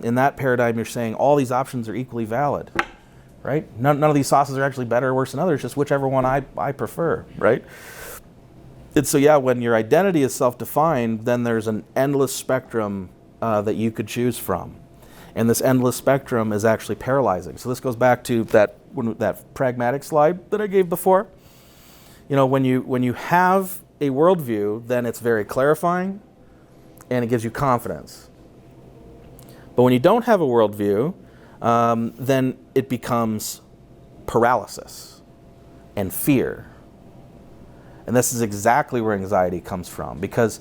in that paradigm, you're saying all these options are equally valid, right? None of these sauces are actually better or worse than others, just whichever one I prefer, right? And so, when your identity is self-defined, then there's an endless spectrum that you could choose from. And this endless spectrum is actually paralyzing. So this goes back to that pragmatic slide that I gave before. When you have a worldview, then it's very clarifying and it gives you confidence. But when you don't have a worldview, then it becomes paralysis and fear. And this is exactly where anxiety comes from, because,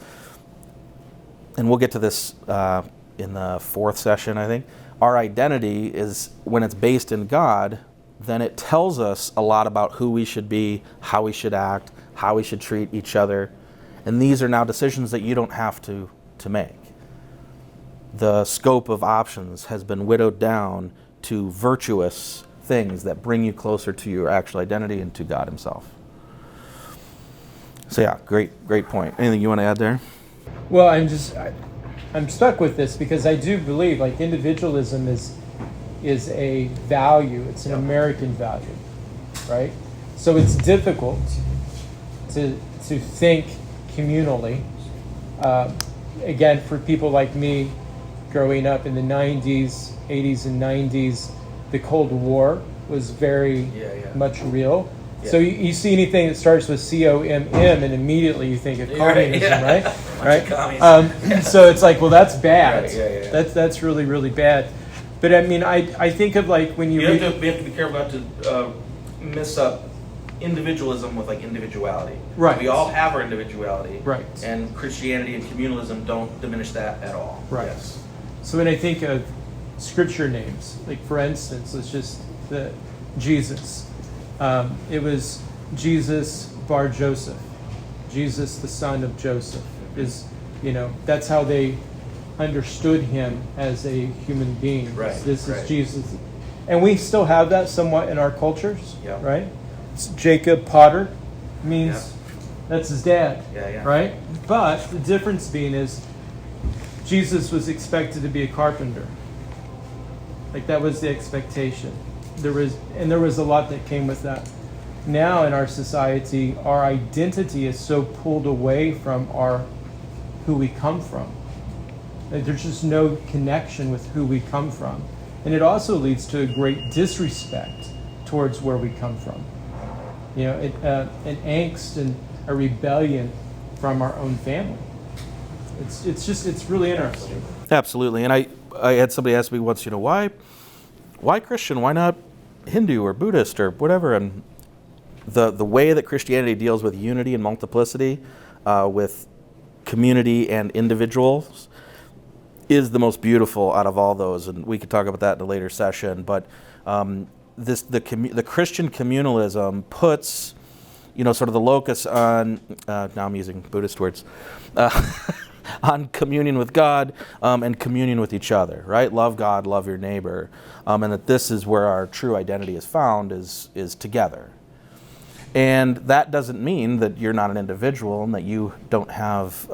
and we'll get to this in the fourth session, I think, our identity is, when it's based in God, then it tells us a lot about who we should be, how we should act, how we should treat each other. And these are now decisions that you don't have to make. The scope of options has been whittled down to virtuous things that bring you closer to your actual identity and to God himself. So great point. Anything you want to add there? Well, I'm stuck with this because I do believe like individualism is a value. It's an American value, right? So it's difficult to think communally. Again, for people like me, growing up in the 90s, 80s and 90s, the Cold War was very much real. Yeah. So you see anything that starts with COMM and immediately you think of communism, right? So it's like, well, that's bad. Right, That's really, really bad. But I mean, I think of like when you read... We have to be careful not to mess up individualism with like individuality. Right. We all have our individuality. Right. And Christianity and communalism don't diminish that at all. Right. Yes. So when I think of scripture names, like for instance, it's just Jesus. It was Jesus Bar Joseph, Jesus the son of Joseph. That's how they understood him as a human being. Right. This is Jesus, and we still have that somewhat in our cultures. Yeah. Right. It's Jacob Potter means that's his dad. Yeah. Right. But the difference being is Jesus was expected to be a carpenter. Like that was the expectation. There was a lot that came with that. Now in our society, our identity is so pulled away from our who we come from. There's just no connection with who we come from. And it also leads to a great disrespect towards where we come from. An angst and a rebellion from our own family. It's really interesting. Absolutely. And I had somebody ask me once, why Christian? Why not Hindu or Buddhist or whatever? And the way that Christianity deals with unity and multiplicity, with community and individuals, is the most beautiful out of all those. And we could talk about that in a later session. But the Christian communalism puts, sort of the locus on, now I'm using Buddhist words, on communion with God and communion with each other, right? Love God, love your neighbor. And that this is where our true identity is found, is together. And that doesn't mean that you're not an individual and that you don't have,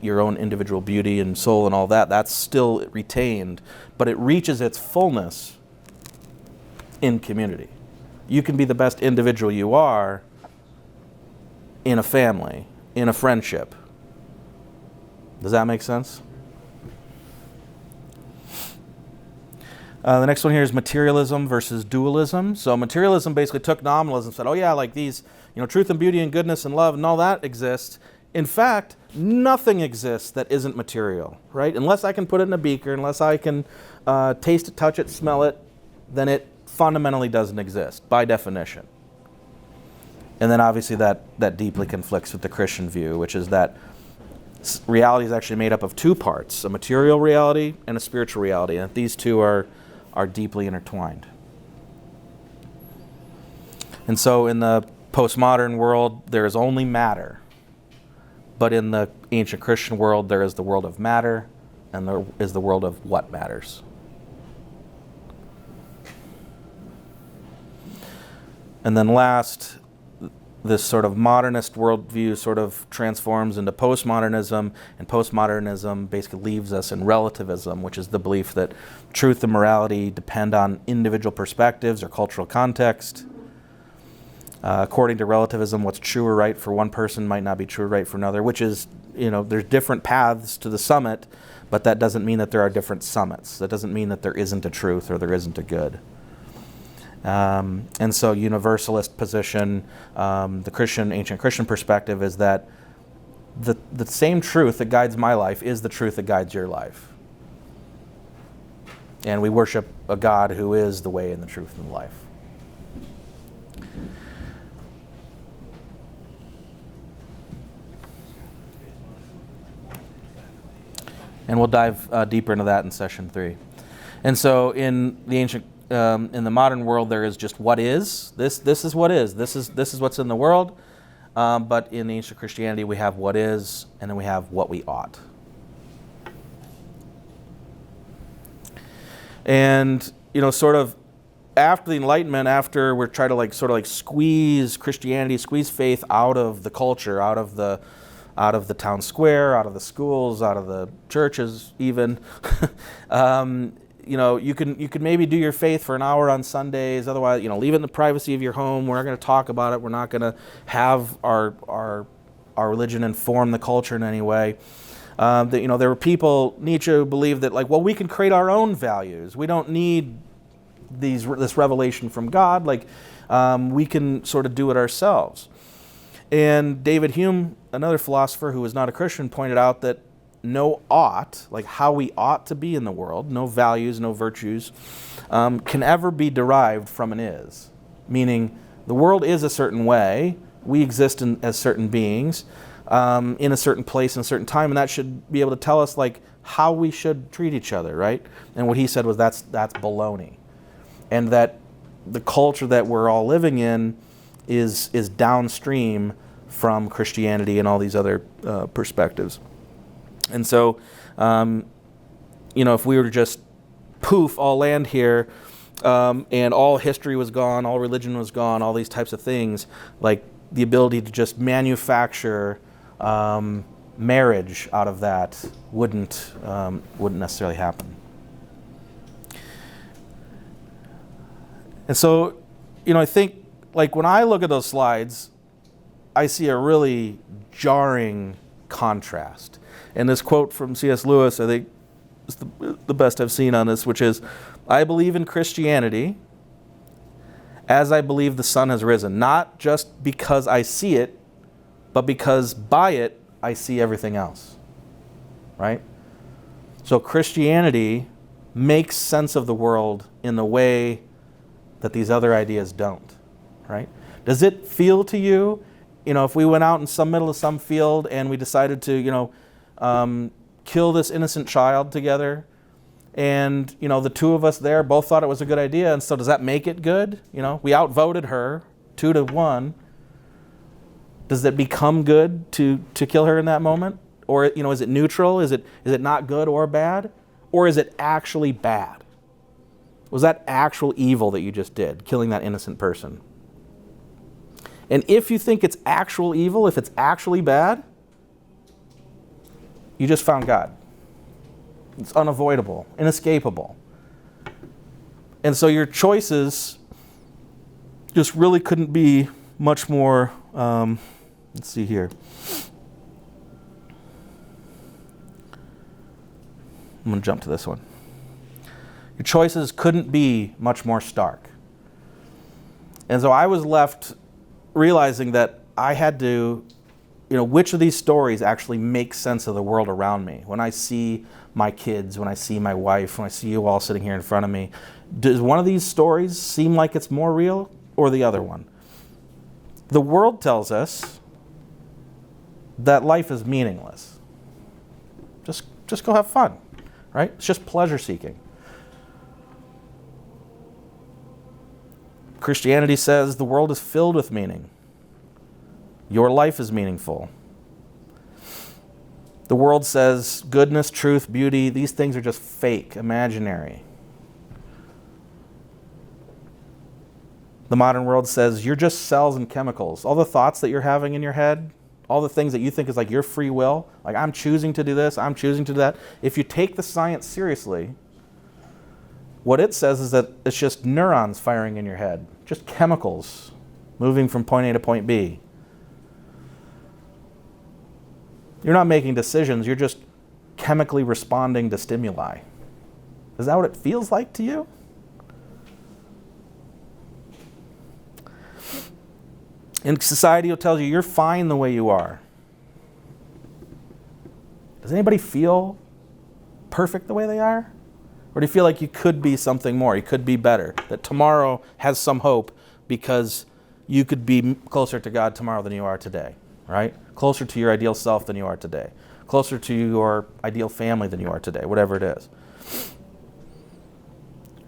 your own individual beauty and soul and all that. That's still retained, but it reaches its fullness in community. You can be the best individual you are in a family, in a friendship. Does that make sense? The next one here is materialism versus dualism. So materialism basically took nominalism and said, oh yeah, like these, truth and beauty and goodness and love and all that exists. In fact, nothing exists that isn't material, right? Unless I can put it in a beaker, unless I can taste it, touch it, smell it, then it fundamentally doesn't exist by definition. And then obviously that deeply conflicts with the Christian view, which is that reality is actually made up of two parts, a material reality and a spiritual reality, and these two are deeply intertwined. And so in the postmodern world, there is only matter. But in the ancient Christian world, there is the world of matter, and there is the world of what matters. And then last, this sort of modernist worldview sort of transforms into postmodernism, and postmodernism basically leaves us in relativism, which is the belief that truth and morality depend on individual perspectives or cultural context. According to relativism, what's true or right for one person might not be true or right for another, which is, there's different paths to the summit, but that doesn't mean that there are different summits. That doesn't mean that there isn't a truth or there isn't a good. And so universalist position, the ancient Christian perspective is that the same truth that guides my life is the truth that guides your life. And we worship a God who is the way and the truth and the life. And we'll dive deeper into that in session 3. And so in the modern world, there is just what is. This is what is. This is what's in the world. But in ancient Christianity, we have what is, and then we have what we ought. And sort of after the Enlightenment, after we're trying to squeeze Christianity, squeeze faith out of the culture, out of the town square, out of the schools, out of the churches, even. You can maybe do your faith for an hour on Sundays. Otherwise, leave it in the privacy of your home. We're not going to talk about it. We're not going to have our religion inform the culture in any way. There were people, Nietzsche, who believed that we can create our own values. We don't need this revelation from God. We can sort of do it ourselves. And David Hume, another philosopher who was not a Christian, pointed out that no ought, how we ought to be in the world, no values, no virtues, can ever be derived from an is. Meaning, the world is a certain way, we exist as certain beings, in a certain place, in a certain time, and that should be able to tell us, how we should treat each other, right? And what he said was that's baloney. And that the culture that we're all living in is downstream from Christianity and all these other perspectives. And so, if we were to just poof, all land here, and all history was gone, all religion was gone, all these types of things, the ability to just manufacture marriage out of that wouldn't necessarily happen. And so, I think, when I look at those slides, I see a really jarring contrast. And this quote from C.S. Lewis, I think, is the best I've seen on this, which is, "I believe in Christianity as I believe the sun has risen, not just because I see it, but because by it I see everything else." Right? So Christianity makes sense of the world in the way that these other ideas don't. Right? Does it feel to you, if we went out in some middle of some field and we decided to, kill this innocent child together, and the two of us there both thought it was a good idea, and so does that make it good? We outvoted her 2-1. Does it become good to kill her in that moment? Or is it neutral? Is it not good or bad? Or is it actually bad? Was that actual evil that you just did, killing that innocent person? And if you think it's actual evil, if it's actually bad, you just found God. It's unavoidable, inescapable. And so your choices just really couldn't be much more, let's see here. I'm going to jump to this one. Your choices couldn't be much more stark. And so I was left realizing that I had to, which of these stories actually make sense of the world around me. When I see my kids, when I see my wife, when I see you all sitting here in front of me, does one of these stories seem like it's more real or the other one? The world tells us that life is meaningless. Just go have fun, right? It's just pleasure seeking. Christianity says the world is filled with meaning. Your life is meaningful. The world says goodness, truth, beauty, these things are just fake, imaginary. The modern world says you're just cells and chemicals. All the thoughts that you're having in your head, all the things that you think is like your free will, like I'm choosing to do this, I'm choosing to do that. If you take the science seriously, what it says is that it's just neurons firing in your head, just chemicals moving from point A to point B. You're not making decisions, you're just chemically responding to stimuli. Is that what it feels like to you? And society will tell you you're fine the way you are. Does anybody feel perfect the way they are? Or do you feel like you could be something more, you could be better, that tomorrow has some hope because you could be closer to God tomorrow than you are today, right? Closer to your ideal self than you are today. Closer to your ideal family than you are today, whatever it is.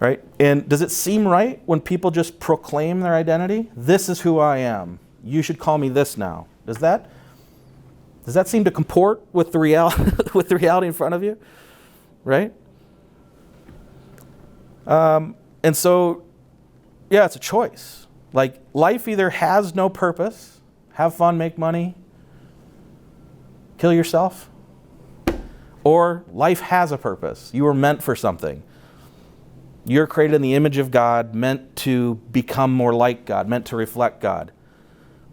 Right? And does it seem right when people just proclaim their identity? This is who I am. You should call me this now. Does that seem to comport with the reality in front of you? Right? And so, yeah, it's a choice. Like, life either has no purpose, have fun, make money, kill yourself, or life has a purpose. You were meant for something. You're created in the image of God, meant to become more like God, meant to reflect God,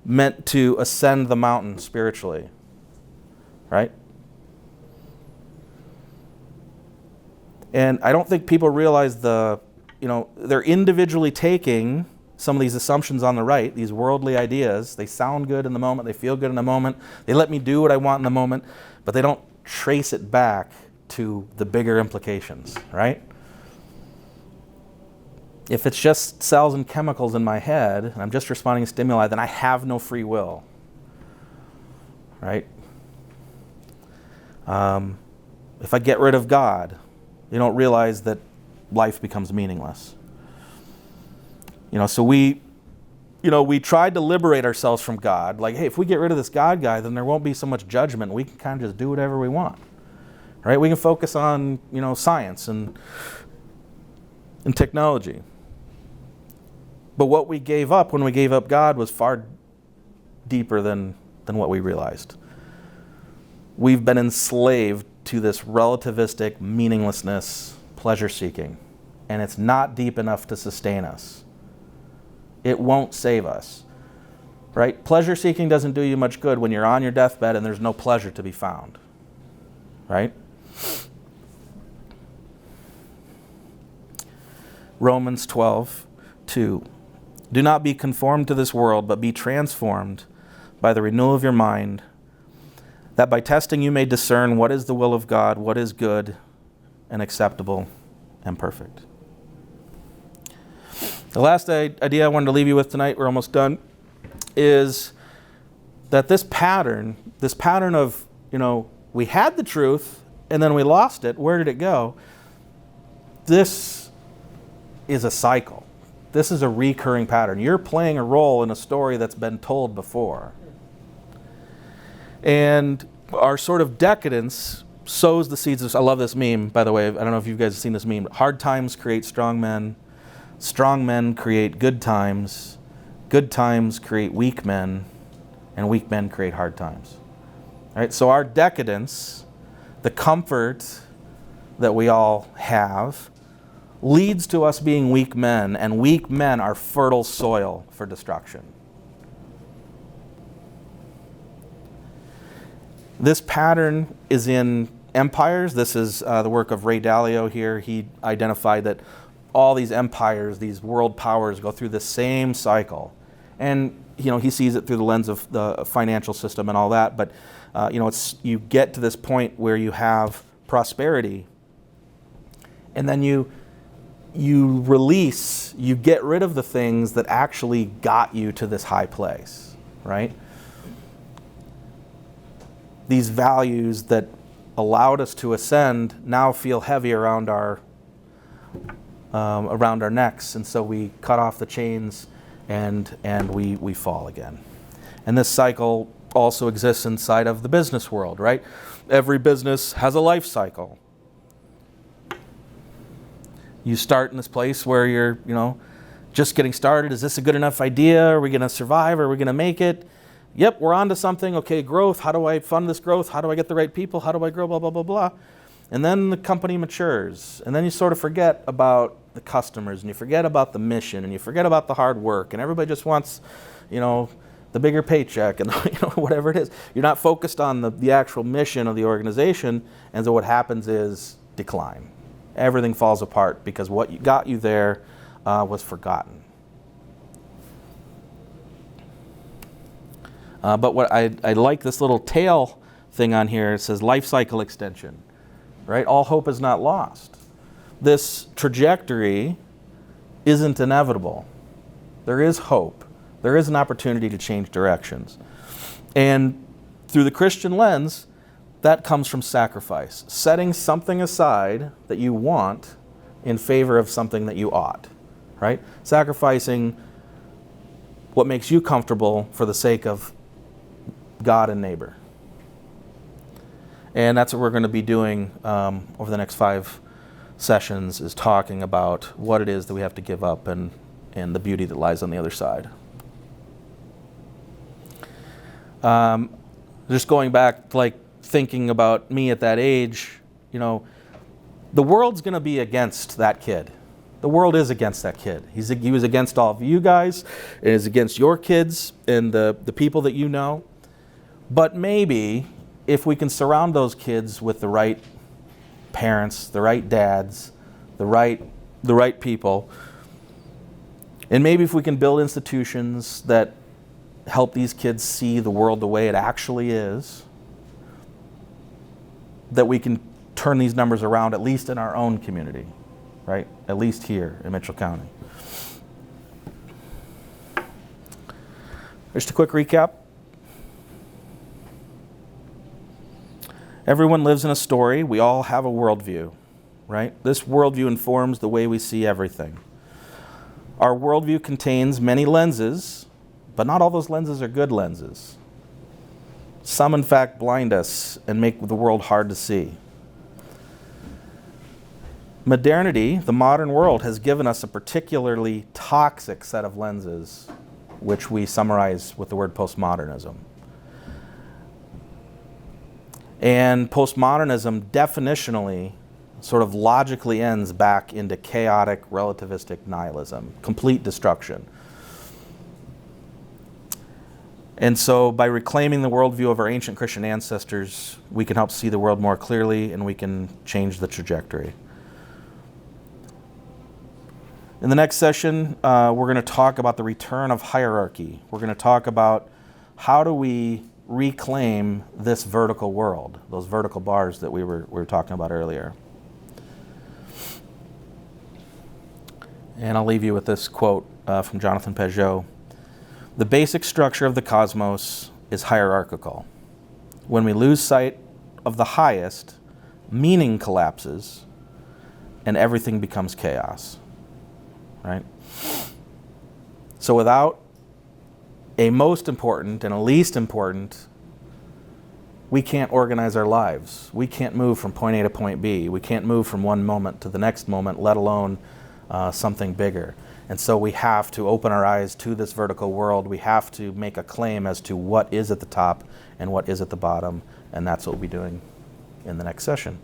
meant to ascend the mountain spiritually, right? And I don't think people realize they're individually taking some of these assumptions on the right, these worldly ideas. They sound good in the moment, they feel good in the moment, they let me do what I want in the moment, but they don't trace it back to the bigger implications, right? If it's just cells and chemicals in my head, and I'm just responding to stimuli, then I have no free will, right? If I get rid of God, you don't realize that life becomes meaningless. So we tried to liberate ourselves from God. Like, hey, if we get rid of this God guy, then there won't be so much judgment. We can kind of just do whatever we want, right? We can focus on, science and technology. But what we gave up when we gave up God was far deeper than what we realized. We've been enslaved to this relativistic meaninglessness, pleasure seeking, and it's not deep enough to sustain us. It won't save us. right? Pleasure seeking doesn't do you much good when you're on your deathbed and there's no pleasure to be found, right? Romans 12:2. Do not be conformed to this world, but be transformed by the renewal of your mind, that by testing you may discern what is the will of God, what is good and acceptable and perfect. The last idea I wanted to leave you with tonight, we're almost done, is that this pattern of, we had the truth and then we lost it. Where did it go? This is a cycle. This is a recurring pattern. You're playing a role in a story that's been told before. And our sort of decadence sows the seeds of, I love this meme, by the way. I don't know if you guys have seen this meme. Hard times create strong men create good times create weak men, and weak men create hard times. All right? So our decadence, the comfort that we all have, leads to us being weak men, and weak men are fertile soil for destruction. This pattern is in empires. This is the work of Ray Dalio here. He identified that all these empires, these world powers, go through the same cycle. And he sees it through the lens of the financial system and all that. But you get to this point where you have prosperity, and then you get rid of the things that actually got you to this high place, right? These values that allowed us to ascend now feel heavy around our necks, and so we cut off the chains and we fall again. And this cycle also exists inside of the business world, right? Every business has a life cycle. You start in this place where you're, just getting started. Is this a good enough idea? Are we going to survive? Are we going to make it? Yep, we're on to something. Okay, growth. How do I fund this growth? How do I get the right people? How do I grow? Blah, blah, blah, blah. And then the company matures. And then you sort of forget about the customers, and you forget about the mission, and you forget about the hard work. And everybody just wants, the bigger paycheck and whatever it is. You're not focused on the actual mission of the organization. And so what happens is decline. Everything falls apart because what got you there was forgotten. But what I like this little tail thing on here. It says life cycle extension, right? All hope is not lost. This trajectory isn't inevitable. There is hope. There is an opportunity to change directions. And through the Christian lens, that comes from sacrifice. Setting something aside that you want in favor of something that you ought, right? Sacrificing what makes you comfortable for the sake of God and neighbor. And that's what we're going to be doing over the next 5 sessions, is talking about what it is that we have to give up and the beauty that lies on the other side. Just going back, thinking about me at that age, the world's going to be against that kid. The world is against that kid. He was against all of you guys. It is against your kids and the people that you know. But maybe if we can surround those kids with the right parents, the right dads, the right people, and maybe if we can build institutions that help these kids see the world the way it actually is, that we can turn these numbers around, at least in our own community, right? At least here in Mitchell County. Just a quick recap. Everyone lives in a story. We all have a worldview, right? This worldview informs the way we see everything. Our worldview contains many lenses, but not all those lenses are good lenses. Some, in fact, blind us and make the world hard to see. Modernity, the modern world, has given us a particularly toxic set of lenses, which we summarize with the word postmodernism. And postmodernism definitionally sort of logically ends back into chaotic relativistic nihilism, complete destruction. And so by reclaiming the worldview of our ancient Christian ancestors, we can help see the world more clearly and we can change the trajectory. In the next session, we're going to talk about the return of hierarchy. We're going to talk about how do we reclaim this vertical world, those vertical bars that we were talking about earlier. And I'll leave you with this quote from Jonathan Pageau. The basic structure of the cosmos is hierarchical. When we lose sight of the highest, meaning collapses and everything becomes chaos. Right? So without a most important and a least important, we can't organize our lives. We can't move from point A to point B. We can't move from one moment to the next moment, let alone something bigger. And so we have to open our eyes to this vertical world. We have to make a claim as to what is at the top and what is at the bottom. And that's what we'll be doing in the next session.